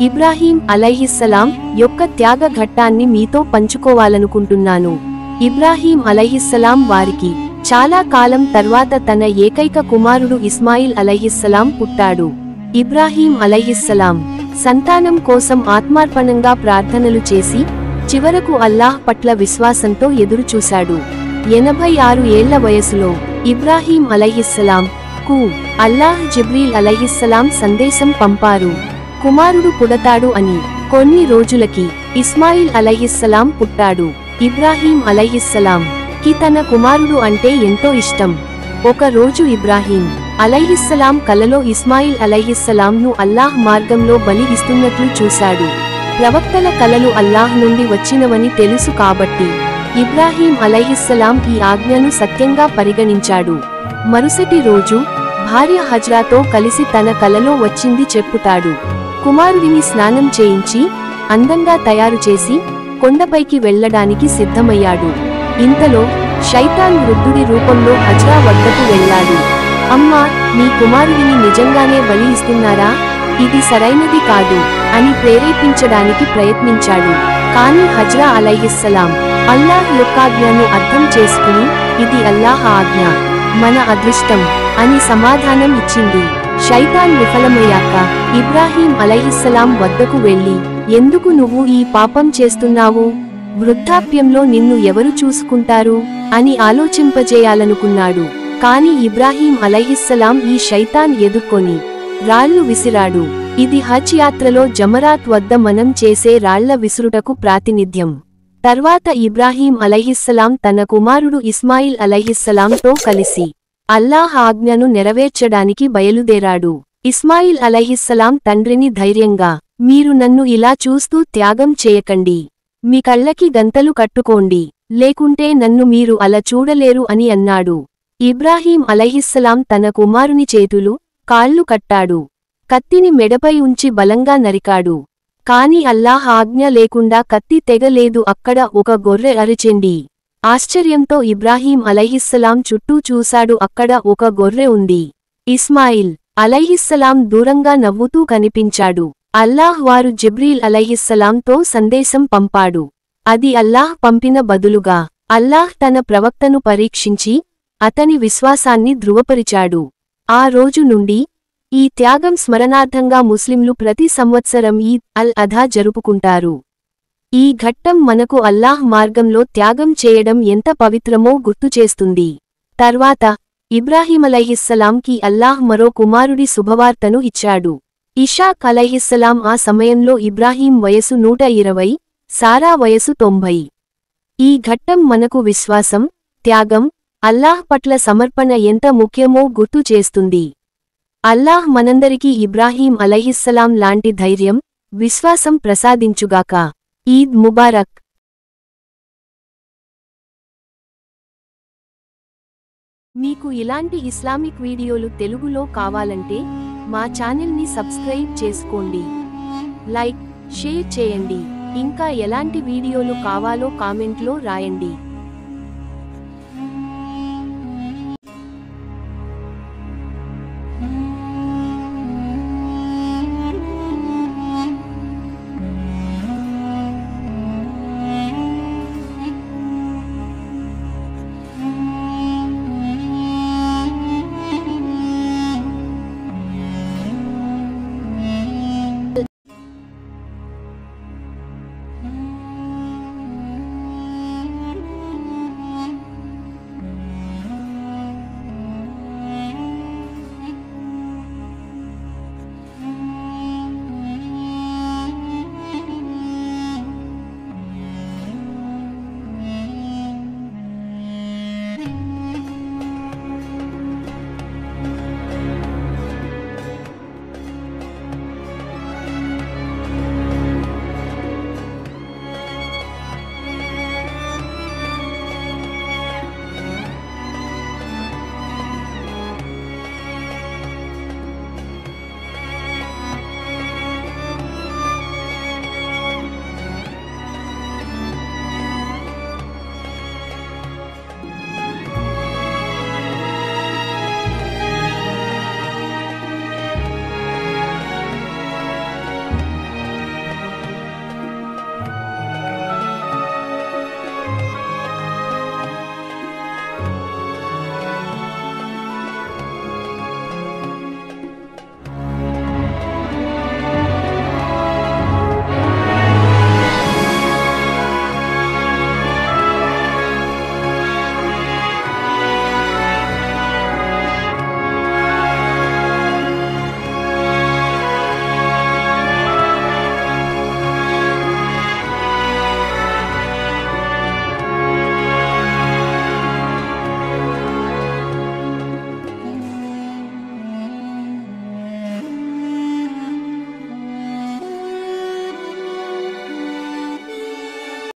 ఇబ్రాహీం అలైహిస్సలాం యొక్క త్యాగ ఘట్టాన్ని మీతో పంచుకోవాలనుకుంటున్నాను. ఇబ్రాహీం అలైహిస్సలాం వారికి చాలా కాలం తర్వాత తన ఏకైక కుమారుడు ఇస్మాయిల్ అలైహిస్సలాం పుట్టాడు. ఇబ్రాహీం అలైహిస్సలాం సంతానం కోసం ఆత్మార్పణంగా ప్రార్థనలు చేసి చివరకు అల్లాహ్ పట్ల విశ్వాసంతో ఎదురుచూశాడు. 86 ఏళ్ల వయసులో ఇబ్రాహీం అలైహిస్సలాం కు అల్లాహ్ జిబ్రీల్ అలైహిస్సలాం సందేశం పంపారు, కుమారుడు పుడతాడు అని. కొన్ని రోజులకి ఇస్మాయిల్ అలైహిస్సలాం పుట్టాడు. ఇబ్రాహీం అలైహిస్సలాం కి తన కుమారుడు అంటే ఎంతో ఇష్టం. ఒక రోజు ఇబ్రాహీం అలైహిస్సలాం కలలో ఇస్మాయిల్ అలైహిస్సలాం ను అల్లాహ్ మార్గంలో బలి ఇస్తున్నట్లు చూశాడు. ప్రవక్తల కలలు అల్లాహ్ నుండి వచ్చినవని తెలుసు కాబట్టి ఇబ్రాహీం అలైహిస్సలాం ఈ ఆజ్ఞను సత్యంగా పరిగణించాడు. మరుసటి రోజు భార్య హజ్రాతో కలిసి తన కలలో వచ్చింది చెప్పుతాడు. కుమారుడిని స్నానం చేయించి అందంగా తయారు చేసి కొండపైకి వెళ్లడానికి సిద్ధమయ్యాడు. ఇంతలో శైతాన్ వృద్ధుడి రూపంలో హజ్రా వద్దకు వెళ్ళాడు. అమ్మా, మీ కుమారుడిని నిజంగానే బలి ఇస్తున్నారా? ఇది సరైనది కాదు అని ప్రేరేపించడానికి ప్రయత్నించాడు. కాని హజ్రా అలైహిస్సలాం అల్లాహ్ యొక్కాజ్ఞను అర్థం చేసుకుని ఇది అల్లాహ్ ఆజ్ఞ, మన అదృష్టం అని సమాధానం ఇచ్చింది. శైతాన్ విఫలమయ్యాక ఇబ్రాహీం అలైహిస్సలాం వద్దకు వెళ్లి, ఎందుకు నువ్వు ఈ పాపం చేస్తున్నావు? వృద్ధాప్యంలో నిన్ను ఎవరు చూసుకుంటారు అని ఆలోచింపజేయాలనుకున్నాడు. కాని ఇబ్రాహీం అలైహిస్సలాం ఈ శైతాన్ ఎదుర్కొని రాళ్లు విసిరాడు. ఇది హజ్ యాత్రలో జమరాత్ వద్ద మనం చేసే రాళ్ల విసురుటకు ప్రాతినిధ్యం. తర్వాత ఇబ్రాహీం అలైహిస్సలాం తన కుమారుడు ఇస్మాయిల్ అలైహిస్సలాంతో కలిసి అల్లాహ్ ఆజ్ఞను నెరవేర్చడానికి బయలుదేరాడు. ఇస్మాయిల్ అలైహిస్సలాం తండ్రిని ధైర్యంగా, మీరు నన్ను ఇలా చూస్తూ త్యాగం చేయకండి, మీ కళ్ళకి గంతలు కట్టుకోండి, లేకుంటే నన్ను మీరు అలా చూడలేరు అని అన్నాడు. ఇబ్రాహీం అలైహిస్సలాం తన కుమారుని చేతులు, కాళ్ళు కట్టాడు. కత్తిని మెడపై ఉంచి బలంగా నరికాడు. కాని అల్లాహ్ ఆజ్ఞ లేకుండా కత్తి తెగలేదు. అక్కడ ఒక గొర్రె అరిచెండి. ఆశ్చర్యంతో ఇబ్రాహీం అలైహిస్సలాం చుట్టూ చూశాడు. అక్కడ ఒక గొర్రె ఉంది. ఇస్మాయిల్ అలైహిస్సలాం దూరంగా నవ్వుతూ కనిపించాడు. అల్లాహ్ వారు జిబ్రీల్ అలైహిస్సలాంతో సందేశం పంపాడు. అది అల్లాహ్ పంపిన బదులుగా అల్లాహ్ తన ప్రవక్తను పరీక్షించి అతని విశ్వాసాన్ని ధృవపరిచాడు. ఆ రోజు నుండి ఈ త్యాగం స్మరణార్థంగా ముస్లింలు ప్రతి సంవత్సరం ఈద్ అల్ అధా జరుపుకుంటారు. ఈ ఘట్టం మనకు అల్లాహ్ మార్గంలో త్యాగం చేయడం ఎంత పవిత్రమో గుర్తుచేస్తుంది. తర్వాత ఇబ్రాహీమలైహిస్సలాంకి అల్లాహ్ మరో కుమారుడి శుభవార్తను ఇచ్చాడు. ఇషాక్ అలైహిస్సలాం. ఆ సమయంలో ఇబ్రాహీం వయసు 120, సారా వయసు 90. ఈ ఘట్టం మనకు విశ్వాసం, త్యాగం, అల్లాహ్ పట్ల సమర్పణ ఎంత ముఖ్యమో గుర్తు చేస్తుంది. అల్లాహ్ మనందరికీ ఇబ్రాహీం అలైహిస్సలాం లాంటి ధైర్యం, విశ్వాసం ప్రసాదించుగాక. ఈద్ ముబారక్. మీకు ఇలాంటి ఇస్లామిక్ వీడియోలు తెలుగులో కావాలంటే మా ఛానల్ని సబ్స్క్రైబ్ చేసుకోండి, లైక్, షేర్ చేయండి. ఇంకా ఎలాంటి వీడియోలు కావాలో కామెంట్లో రాయండి.